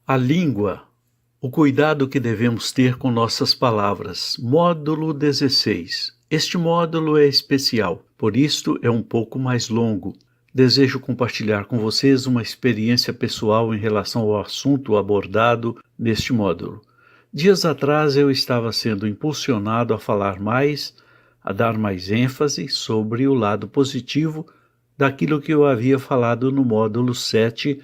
A língua, o cuidado que devemos ter com nossas palavras. Módulo 16. Este módulo é especial, por isto é um pouco mais longo. Desejo compartilhar com vocês uma experiência pessoal em relação ao assunto abordado neste módulo. Dias atrás eu estava sendo impulsionado a falar mais, a dar mais ênfase sobre o lado positivo daquilo que eu havia falado no módulo 7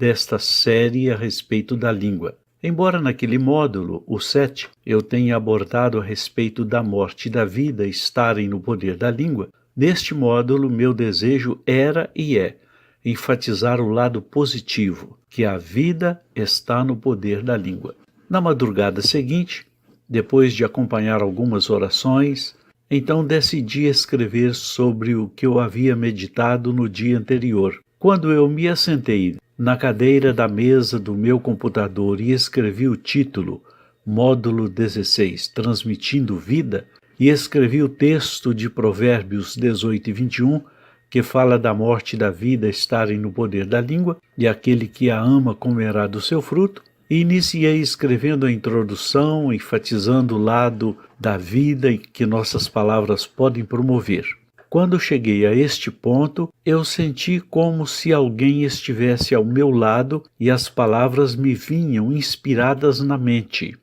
desta série a respeito da língua. Embora naquele módulo, o 7, eu tenha abordado a respeito da morte e da vida estarem no poder da língua, neste módulo meu desejo era e é enfatizar o lado positivo, que a vida está no poder da língua. Na madrugada seguinte, depois de acompanhar algumas orações, então decidi escrever sobre o que eu havia meditado no dia anterior. Quando eu me assentei na cadeira da mesa do meu computador e escrevi o título, Módulo 16, Transmitindo Vida, e escrevi o texto de Provérbios 18 e 21, que fala da morte e da vida estarem no poder da língua, e aquele que a ama comerá do seu fruto, e iniciei escrevendo a introdução, enfatizando o lado da vida que nossas palavras podem promover. Quando cheguei a este ponto, eu senti como se alguém estivesse ao meu lado e as palavras me vinham inspiradas na mente.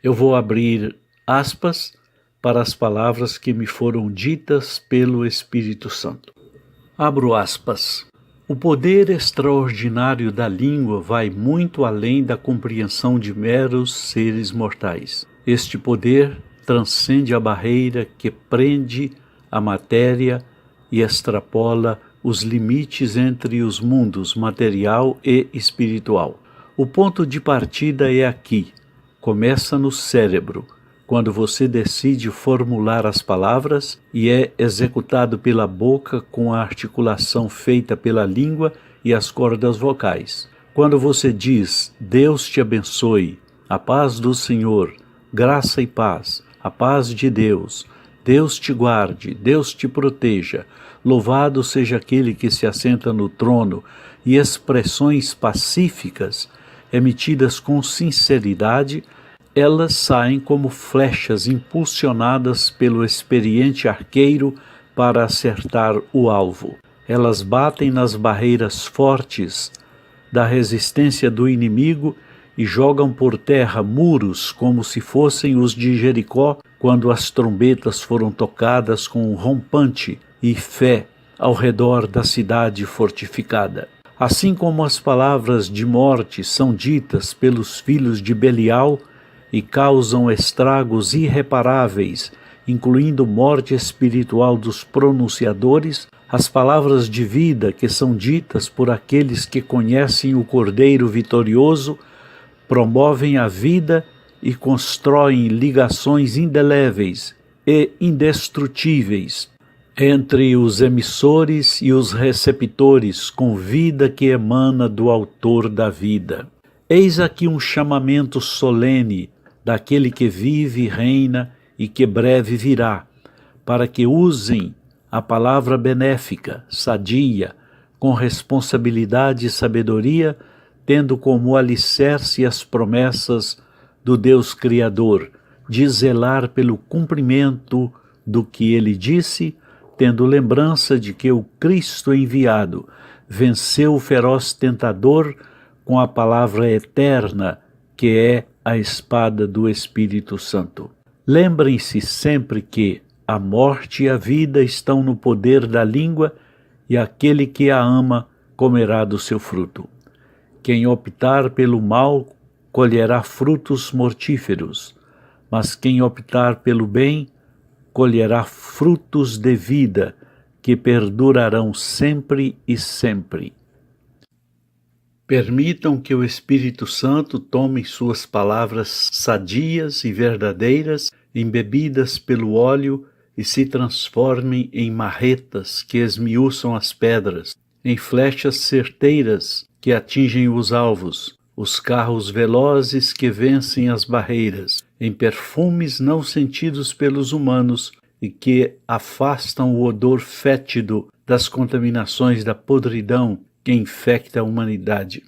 Eu vou abrir aspas para as palavras que me foram ditas pelo Espírito Santo. Abro aspas. O poder extraordinário da língua vai muito além da compreensão de meros seres mortais. Este poder transcende a barreira que prende a matéria e extrapola os limites entre os mundos material e espiritual. O ponto de partida é aqui, começa no cérebro, quando você decide formular as palavras e é executado pela boca com a articulação feita pela língua e as cordas vocais. Quando você diz, Deus te abençoe, a paz do Senhor, graça e paz, a paz de Deus, Deus te guarde, Deus te proteja, louvado seja aquele que se assenta no trono, e expressões pacíficas, emitidas com sinceridade, elas saem como flechas impulsionadas pelo experiente arqueiro para acertar o alvo. Elas batem nas barreiras fortes da resistência do inimigo e jogam por terra muros como se fossem os de Jericó, quando as trombetas foram tocadas com um rompante e fé ao redor da cidade fortificada. Assim como as palavras de morte são ditas pelos filhos de Belial e causam estragos irreparáveis, incluindo morte espiritual dos pronunciadores, as palavras de vida que são ditas por aqueles que conhecem o Cordeiro vitorioso promovem a vida e constroem ligações indeléveis e indestrutíveis entre os emissores e os receptores com vida que emana do autor da vida. Eis aqui um chamamento solene daquele que vive e reina e que breve virá, para que usem a palavra benéfica, sadia, com responsabilidade e sabedoria, tendo como alicerce as promessas do Deus Criador, de zelar pelo cumprimento do que ele disse, tendo lembrança de que o Cristo enviado venceu o feroz tentador com a palavra eterna, que é a espada do Espírito Santo. Lembrem-se sempre que a morte e a vida estão no poder da língua e aquele que a ama comerá do seu fruto. Quem optar pelo mal colherá frutos mortíferos, mas quem optar pelo bem colherá frutos de vida que perdurarão sempre e sempre. Permitam que o Espírito Santo tome suas palavras sadias e verdadeiras, embebidas pelo óleo, e se transformem em marretas que esmiuçam as pedras, em flechas certeiras que atingem os alvos, os carros velozes que vencem as barreiras, em perfumes não sentidos pelos humanos e que afastam o odor fétido das contaminações da podridão que infecta a humanidade.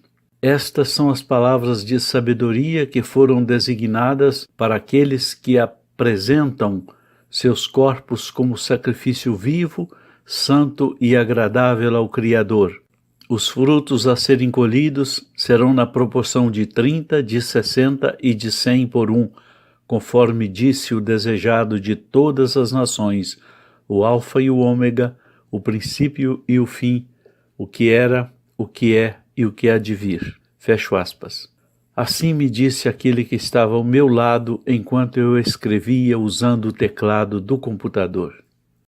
Estas são as palavras de sabedoria que foram designadas para aqueles que apresentam seus corpos como sacrifício vivo, santo e agradável ao Criador. Os frutos a serem colhidos serão na proporção de 30, de 60 e de 100 por um, conforme disse o desejado de todas as nações, o Alfa e o Ômega, o princípio e o fim, o que era, o que é e o que há de vir. Fecho aspas. Assim me disse aquele que estava ao meu lado enquanto eu escrevia usando o teclado do computador.